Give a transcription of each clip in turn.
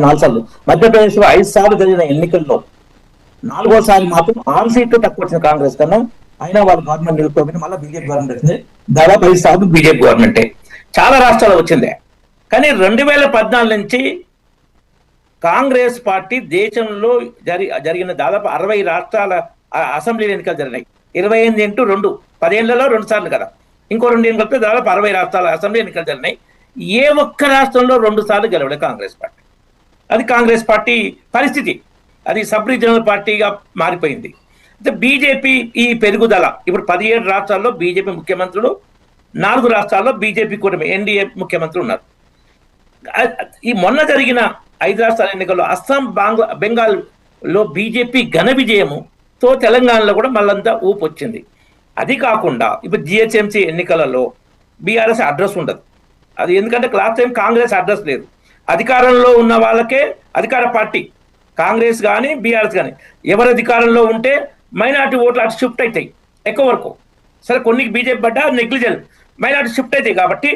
4 సార్లు, మధ్యప్రదేశ్లో 5 సార్లు జరిగిన ఎన్నికల్లో 4వ సారి మాత్రం 6 సీట్లు తక్కువ వచ్చిన కాంగ్రెస్ కన్నా, అయినా వాళ్ళు గవర్నమెంట్ నిలుపుకోబట్టి మళ్ళీ బీజేపీ గవర్నమెంట్ వచ్చింది. దాదాపు 5 సార్లు బీజేపీ గవర్నమెంటే చాలా రాష్ట్రాలు వచ్చింది. కానీ 2014 నుంచి కాంగ్రెస్ పార్టీ దేశంలో జరిగిన దాదాపు 60 రాష్ట్రాల అసెంబ్లీ ఎన్నికలు జరిగినాయి. 28x2 10 ఏళ్లలో 2 సార్లు కదా, ఇంకో 2 ఏళ్ళు కలిపితే దాదాపు 60 రాష్ట్రాల అసెంబ్లీ ఎన్నికలు జరిగినాయి. ఏ ఒక్క రాష్ట్రంలో 2 సార్లు గెలవలేదు కాంగ్రెస్ పార్టీ. అది కాంగ్రెస్ పార్టీ పరిస్థితి. అది సబ్ రీజనల్ పార్టీగా మారిపోయింది. అయితే బీజేపీ ఈ పెరుగుదల ఇప్పుడు 17 రాష్ట్రాల్లో బీజేపీ ముఖ్యమంత్రులు, 4 రాష్ట్రాల్లో బీజేపీ కూటమి ఎన్డీఏ ముఖ్యమంత్రులు ఉన్నారు. ఈ మొన్న జరిగిన 5 రాష్ట్రాల ఎన్నికల్లో అస్సాం, బెంగాల్లో బీజేపీ ఘన విజయముతో తెలంగాణలో కూడా మళ్ళంతా ఊపు వచ్చింది. అది కాకుండా ఇప్పుడు జిహెచ్ఎంసీ ఎన్నికలలో బీఆర్ఎస్ అడ్రస్ ఉండదు. అది ఎందుకంటే లాస్ట్ టైం కాంగ్రెస్ అడ్రస్ లేదు. అధికారంలో ఉన్న వాళ్ళకే అధికార పార్టీ కాంగ్రెస్ కానీ బీఆర్ఎస్ కానీ ఎవరు అధికారంలో ఉంటే మైనార్టీ ఓట్లు అటు షిఫ్ట్ అవుతాయి ఎక్కువ వరకు. సరే కొన్ని బీజేపీ పడ్డా నెగ్లిజెన్స్, మైనార్టీ షిఫ్ట్ అవుతాయి. కాబట్టి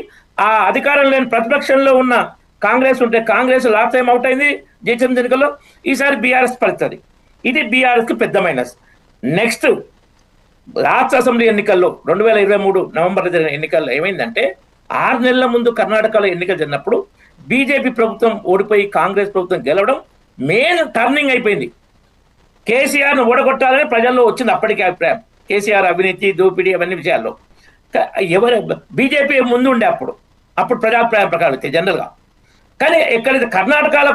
ఆ అధికారం లేని ప్రతిపక్షంలో ఉన్న కాంగ్రెస్ ఉంటే కాంగ్రెస్ లాస్ట్ టైం అవుట్ అయింది జిహెచ్ఎంసీ ఎన్నికల్లో, ఈసారి బీఆర్ఎస్ పడుతుంది. ఇది బీఆర్ఎస్కి పెద్ద మైనస్. నెక్స్ట్ రాష్ట్ర అసెంబ్లీ ఎన్నికల్లో 2023 నవంబర్లో జరిగిన ఎన్నికల్లో ఏమైందంటే 6 నెలల ముందు కర్ణాటకలో ఎన్నికలు జరిగినప్పుడు బీజేపీ ప్రభుత్వం ఓడిపోయి కాంగ్రెస్ ప్రభుత్వం గెలవడం మెయిన్ టర్నింగ్ అయిపోయింది. కేసీఆర్ను ఓడగొట్టాలని ప్రజల్లో వచ్చింది అప్పటికే అభిప్రాయం. కేసీఆర్ అవినీతి, దోపిడీ అవన్నీ విషయాల్లో ఎవరు బీజేపీ ముందు ఉండే అప్పుడు ప్రజాభిప్రాయం ప్రకారం అయితే జనరల్గా. కానీ ఎక్కడైతే కర్ణాటకలో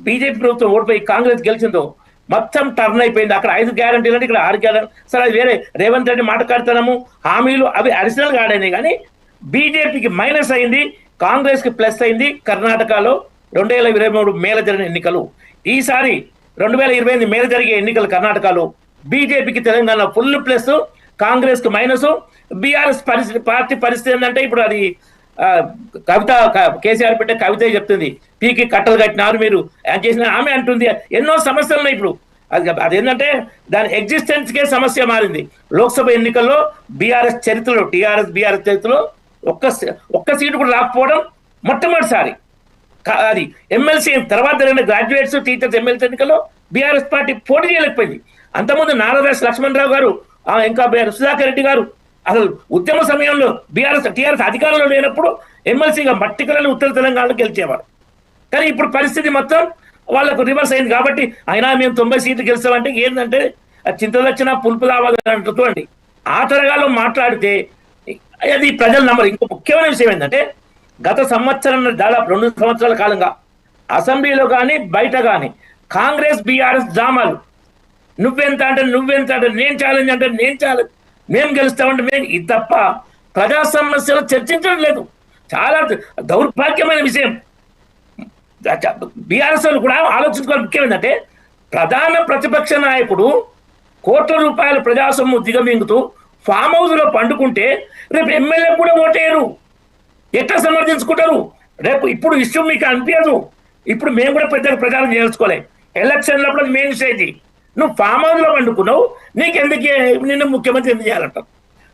బీజేపీ ప్రభుత్వం ఓడిపోయి కాంగ్రెస్ గెలిచిందో మొత్తం టర్న్ అయిపోయింది. అక్కడ 5 గ్యారంటీలు అంటే ఇక్కడ 6 గ్యారంటీ. సరే అది వేరే, రేవంత్ రెడ్డి మాట్లాడతాము, హామీలు అవి అడిషనల్గా ఆడైనాయి. కానీ బీజేపీకి మైనస్ అయింది, కాంగ్రెస్కి ప్లస్ అయింది. కర్ణాటకలో 2023 మేల జరిగిన ఎన్నికలు, ఈసారి 2028 మేల జరిగే ఎన్నికలు కర్ణాటకలో బీజేపీకి తెలంగాణ ఫుల్ ప్లస్, కాంగ్రెస్కి మైనస్. బీఆర్ఎస్ పార్టీ పరిస్థితి ఏంటంటే ఇప్పుడు అది కవిత, కేసీఆర్ పెట్టే కవిత చెప్తుంది, పీకి కట్టలు కట్టినారు మీరు చేసిన ఆమె అంటుంది. ఎన్నో సమస్యలు ఉన్నాయి ఇప్పుడు. అదేంటంటే దాని ఎగ్జిస్టెన్స్కే సమస్య మారింది. లోక్సభ ఎన్నికల్లో బీఆర్ఎస్ చరిత్రలో, బీఆర్ఎస్ చరిత్రలో ఒక్క సీటు కూడా రాకపోవడం మొట్టమొదటిసారి. అది ఎమ్మెల్సీ తర్వాత జరిగిన గ్రాడ్యుయేట్స్, టీచర్స్ ఎమ్మెల్సీ ఎన్నికల్లో బీఆర్ఎస్ పార్టీ పోటీ చేయలేకపోయింది. అంతకుముందు నారాదాస్ లక్ష్మణరావు గారు, ఇంకా సుధాకర్ రెడ్డి గారు అసలు ఉద్యమ సమయంలో టీఆర్ఎస్ అధికారంలో లేనప్పుడు ఎమ్మెల్సీగా మట్టికలను ఉత్తర తెలంగాణలో గెలిచేవారు. కానీ ఇప్పుడు పరిస్థితి మొత్తం వాళ్ళకు రివర్స్ అయింది. కాబట్టి అయినా మేము 90 సీట్లు గెలిచామంటే ఏంటంటే చింతలు వచ్చినా పులుపు రావాలని అంటుందండి. ఆ తరగాలో మాట్లాడితే అది ప్రజలు నమ్మరు. ఇంకో ముఖ్యమైన విషయం ఏంటంటే గత సంవత్సరం దాదాపు 2 సంవత్సరాల కాలంగా అసెంబ్లీలో కానీ బయట కానీ కాంగ్రెస్ బీఆర్ఎస్ డ్రామాలు, నువ్వెంత అంటే నేను ఛాలెంజ్ అంటే నేను ఛాలెంజ్, మేము గెలుస్తామంటే మేము, ఇది తప్ప ప్రజా సమస్యలు చర్చించడం లేదు. చాలా దౌర్భాగ్యమైన విషయం. బీఆర్ఎస్ కూడా ఆలోచించుకోవాలి. ముఖ్యం ఏంటంటే ప్రధాన ప్రతిపక్ష నాయకుడు కోట్ల రూపాయల ప్రజాసొమ్ము దిగమింగుతూ ఫామ్ హౌస్లో పండుకుంటే రేపు ఎమ్మెల్యే కూడా ఓటేయరు. ఎట్లా సమర్థించుకుంటారు? రేపు ఇప్పుడు ఇష్యూ మీకు అనిపించదు. ఇప్పుడు మేము కూడా పెద్దగా ప్రచారం చేసుకోలే. ఎలక్షన్లప్పుడు అది మెయిన్ స్టేజ్. నువ్వు ఫామ్ హౌస్లో పండుకున్నావు, నీకెందుకు నిన్ను ముఖ్యమంత్రి ఎందుకు చేయాలంటావు?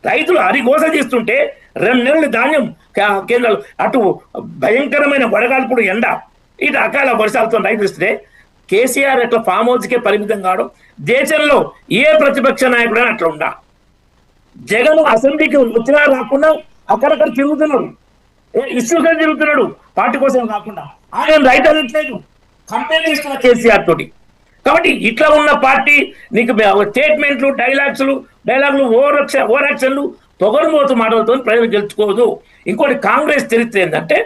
రైతులు హరిఘోష చేస్తుంటే 2 నెలలు ధాన్యం కేంద్రాలు, అటు భయంకరమైన వడగాల్పుడు ఎండ, ఇటు అకాల వర్షాలతో రైతులు ఇస్తే కేసీఆర్ అట్లా ఫామ్ హౌస్కే పరిమితం కావడం దేశంలో ఏ ప్రతిపక్ష నాయకుడైనా అట్లా ఉండా. జగన్ అసెంబ్లీకి వచ్చినా రాకుండా అక్కడక్కడ తిరుగుతున్నాడు, ఇష్యూగా తిరుగుతున్నాడు పార్టీ కోసం కాకుండా. ఆయన రైట్ అనట్లేదు, కంపేర్ చేస్తున్న కేసీఆర్ తోటి. కాబట్టి ఇట్లా ఉన్న పార్టీ నీకు స్టేట్మెంట్లు, డైలాగులు, ఓవర్ యాక్షన్లు, పొగరుమోతు మాటలతో ప్రజలు గెలుచుకోదు. ఇంకోటి కాంగ్రెస్ చరిత్ర ఏంటంటే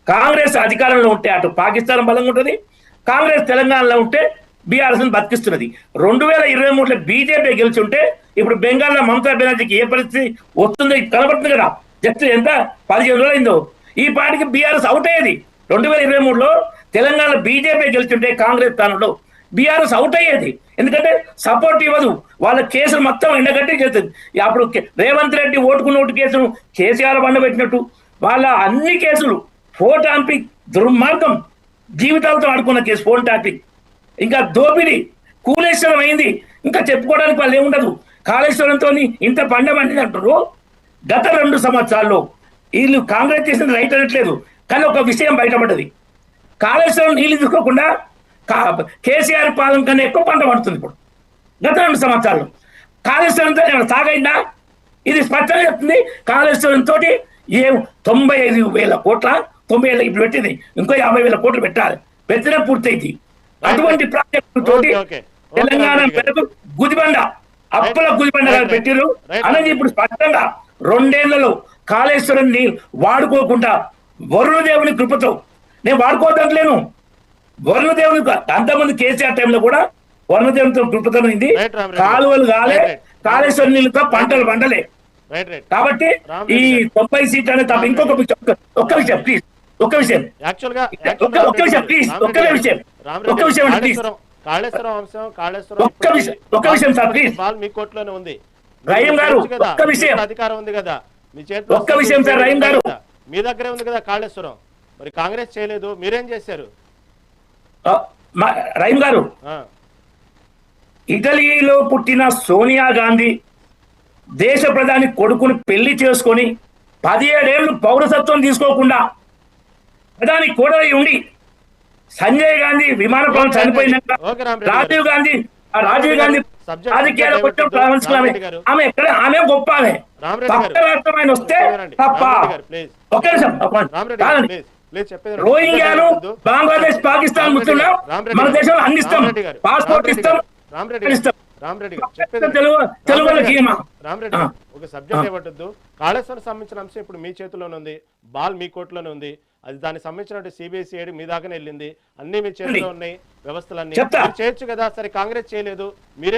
కాంగ్రెస్ అధికారంలో ఉంటే అటు పాకిస్తాన్ బలంగా ఉంటుంది, కాంగ్రెస్ తెలంగాణలో ఉంటే బీఆర్ఎస్ని బతికిస్తున్నది. 2023లో బీజేపీ గెలిచి ఉంటే ఇప్పుడు బెంగాల్లో మమతా బెనర్జీకి ఏ పరిస్థితి వస్తుందో కనబడుతుంది కదా. జస్ట్ ఎంత 15 రోజులు అయిందో ఈ పార్టీకి బీఆర్ఎస్ అవుట్ అయ్యేది. 2023లో తెలంగాణ బీజేపీ గెలిచుంటే కాంగ్రెస్ స్థానంలో బీఆర్ఎస్ అవుట్ అయ్యేది. ఎందుకంటే సపోర్ట్ ఇవ్వదు, వాళ్ళ కేసులు మొత్తం ఎండగట్టి చేస్తుంది. అప్పుడు రేవంత్ రెడ్డి ఓటుకు నోటు కేసును కేసీఆర్ బండబెట్టినట్టు వాళ్ళ అన్ని కేసులు, ఫోన్ ట్యాంపింగ్ దుర్మార్గం, జీవితాలతో ఆడుకున్న కేసు ఫోన్ ట్యాంపింగ్, ఇంకా దోపిడీ, కూలేశ్వరం అయింది, ఇంకా చెప్పుకోవడానికి వాళ్ళు ఏముండదు. కాళేశ్వరంతో ఇంత పండ పండింది అంటారు. గత 2 సంవత్సరాల్లో వీళ్ళు కాంగ్రెస్ చేసిన రైట్ అనట్లేదు, కానీ ఒక విషయం బయటపడ్డది. కాళేశ్వరం నీళ్లు తీసుకోకుండా కేసీఆర్ పాలన కన్నా ఎక్కువ పంట పడుతుంది ఇప్పుడు గత 2 సంవత్సరాలు. కాళేశ్వరంతో ఏమైనా సాగైందా? ఇది స్పష్టంగా చెప్తుంది. కాళేశ్వరం తోటి 95,000 కోట్ల 90,000 ఇప్పుడు పెట్టింది, ఇంకో 50,000 కోట్లు పెట్టాలి, పెట్టిన పూర్తయింది. అటువంటి ప్రాజెక్టు తోటి తెలంగాణ ప్రజలకు గుదిబండ, అప్పుల గుదిబండ పెట్టిరు అనేది ఇప్పుడు స్పష్టంగా 2 ఏళ్లలో కాళేశ్వరం వాడుకోకుండా వరుణదేవుని కృపతో, నేను వాడుకోవద్దంటలేను, వరుణదేవుని అంతమంది కేసీఆర్ టైంలో కూడా వరుణదేవునితో కృపతో ఉంది. కాలువలు కాలే, కాళేశ్వరం నీళ్ళతో పంటలు పండలే. కాబట్టి ఈ 90 సీట్లు అనేది తప్ప. ఇంకొక ఒక్క విషయం ప్లీజ్, ఒక్క విషయం ప్లీజ్, ఒక్క విషయం ప్లీజ్, కాళేశ్వరం అంశం, ఒక్క విషయం సార్ ప్లీజ్. మీ కోర్టులోనే ఉంది. రహీం గారు ఒక్క విషయం, అధికారం ఉంది కదా మీ చేతిలో, ఒక్క విషయం సార్ రహీం గారు, మీ దగ్గరే ఉంది కదా కాళేశ్వరం. మరి కాంగ్రెస్ చేయలేదు, మీరేం చేశారు? రహీం గారు, ఇటలీలో పుట్టిన సోనియా గాంధీ దేశ ప్రధాని కొడుకుని పెళ్లి చేసుకొని 17 ఏళ్ళు పౌరసత్వం తీసుకోకుండా ప్రధాని కోడలై ఉండి, సంజయ్ గాంధీ విమానప్రమాణం చనిపోయినాక రాజీవ్ గాంధీ రాజకీయాలకు వచ్చి ఆమె ఎక్కడ, ఆమె గొప్ప, ఆమె పక్క రాష్ట్రమైన వస్తే తప్ప. ఒక్క నిమిషం, రోహింగ్యాలు బంగ్లాదేశ్ పాకిస్తాన్ ముస్లింలు మన దేశంలో అందిస్తాం, పాస్పోర్ట్ ఇస్తాం, రామరెడ్డి ఒక సబ్జెక్ట్ ఏమంటుంది, కాళేశ్వరం సంబంధించిన అంశం ఇప్పుడు మీ చేతిలోనే ఉంది, బాల్ మీ కోర్టులోనే ఉంది. అది దానికి సంబంధించిన సిబిఐసి మీ దాకానే వెళ్ళింది, అన్ని మీ చేతిలో ఉన్నాయి వ్యవస్థలన్నీ, చేయొచ్చు కదా. సరే కాంగ్రెస్ చేయలేదు, మీరేం